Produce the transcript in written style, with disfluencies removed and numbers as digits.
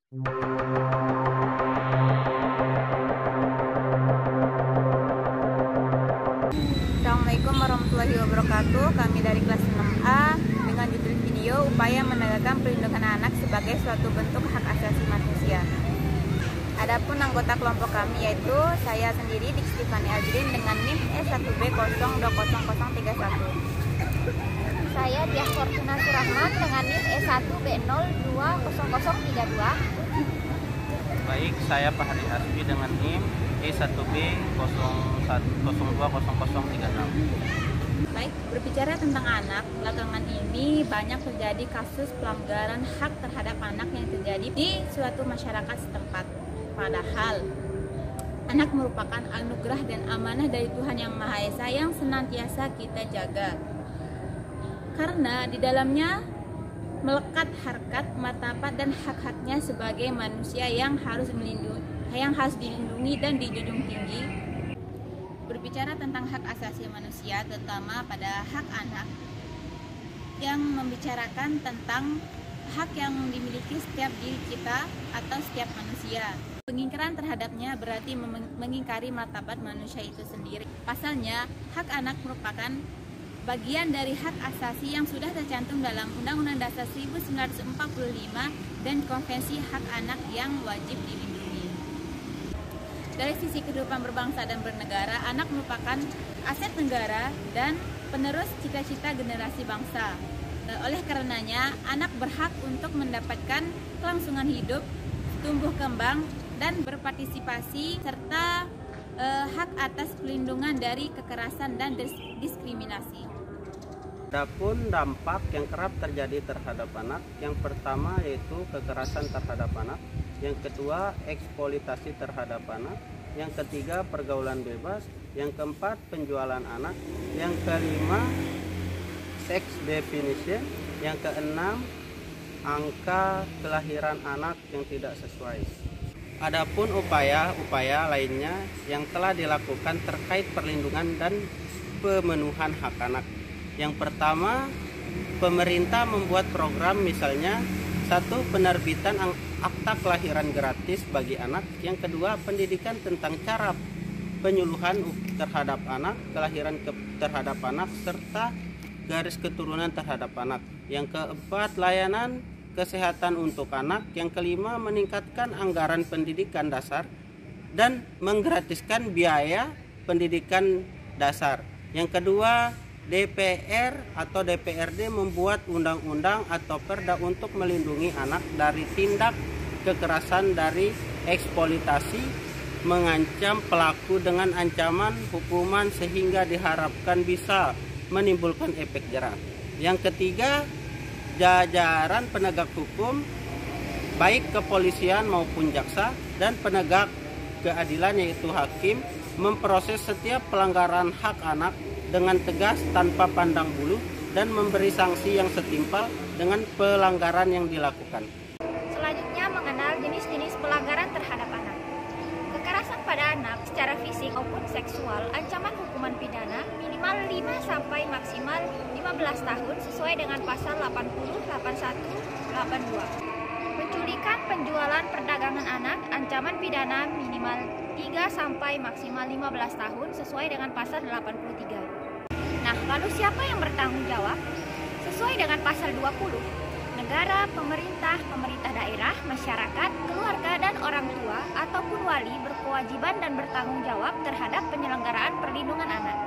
Assalamualaikum warahmatullahi wabarakatuh. Kami dari kelas 6A dengan judul video upaya menegakkan perlindungan anak sebagai suatu bentuk hak asasi manusia. Adapun anggota kelompok kami yaitu saya sendiri Dik Stifani Azrin dengan NIM E1B020031. Saya Diah Fortuna Surahman dengan NIM E1B020032. Baik, saya Fahri Asbi dengan NIM E1B01020036. Baik, berbicara tentang anak, belakangan ini banyak terjadi kasus pelanggaran hak terhadap anak yang terjadi di suatu masyarakat setempat. Padahal anak merupakan anugerah dan amanah dari Tuhan Yang Maha Esa yang senantiasa kita jaga. Karena di dalamnya melekat harkat, martabat dan hak-haknya sebagai manusia yang harus dilindungi dan dijunjung tinggi. Berbicara tentang hak asasi manusia, terutama pada hak anak, yang membicarakan tentang hak yang dimiliki setiap diri kita atau setiap manusia. Pengingkaran terhadapnya berarti mengingkari martabat manusia itu sendiri. Pasalnya, hak anak merupakan bagian dari hak asasi yang sudah tercantum dalam Undang-Undang Dasar 1945 dan Konvensi Hak Anak yang wajib dilindungi. Dari sisi kehidupan berbangsa dan bernegara, anak merupakan aset negara dan penerus cita-cita generasi bangsa. Oleh karenanya, anak berhak untuk mendapatkan kelangsungan hidup, tumbuh kembang, dan berpartisipasi, serta hak atas pelindungan dari kekerasan dan diskriminasi. Adapun dampak yang kerap terjadi terhadap anak, yang pertama yaitu kekerasan terhadap anak, yang kedua eksploitasi terhadap anak, yang ketiga pergaulan bebas, yang keempat penjualan anak, yang kelima sex definition, yang keenam angka kelahiran anak yang tidak sesuai. Adapun upaya-upaya lainnya yang telah dilakukan terkait perlindungan dan pemenuhan hak anak. Yang pertama, pemerintah membuat program, misalnya satu, penerbitan akta kelahiran gratis bagi anak. Yang kedua, pendidikan tentang cara penyuluhan terhadap anak, kelahiran terhadap anak, serta garis keturunan terhadap anak. Yang keempat, layanan kesehatan untuk anak. Yang kelima, meningkatkan anggaran pendidikan dasar dan menggratiskan biaya pendidikan dasar. Yang kedua, DPR atau DPRD membuat undang-undang atau perda untuk melindungi anak dari tindak kekerasan dari eksploitasi, mengancam pelaku dengan ancaman hukuman sehingga diharapkan bisa menimbulkan efek jerah. Yang ketiga, jajaran penegak hukum baik kepolisian maupun jaksa dan penegak keadilan yaitu hakim memproses setiap pelanggaran hak anak dengan tegas tanpa pandang bulu dan memberi sanksi yang setimpal dengan pelanggaran yang dilakukan. Selanjutnya, mengenal jenis-jenis pelanggaran terhadap anak. Kekerasan pada anak secara fisik maupun seksual, ancaman hukuman pidana minimal 5 sampai maksimal 15 tahun sesuai dengan pasal 80, 81, 82. Penculikan, penjualan, perdagangan anak, ancaman pidana minimal 3 sampai maksimal 15 tahun sesuai dengan pasal 83. Nah, lalu siapa yang bertanggung jawab? Sesuai dengan pasal 20, negara, pemerintah daerah, masyarakat, keluarga, dan orang tua ataupun wali berkewajiban dan bertanggung jawab terhadap penyelenggaraan perlindungan anak.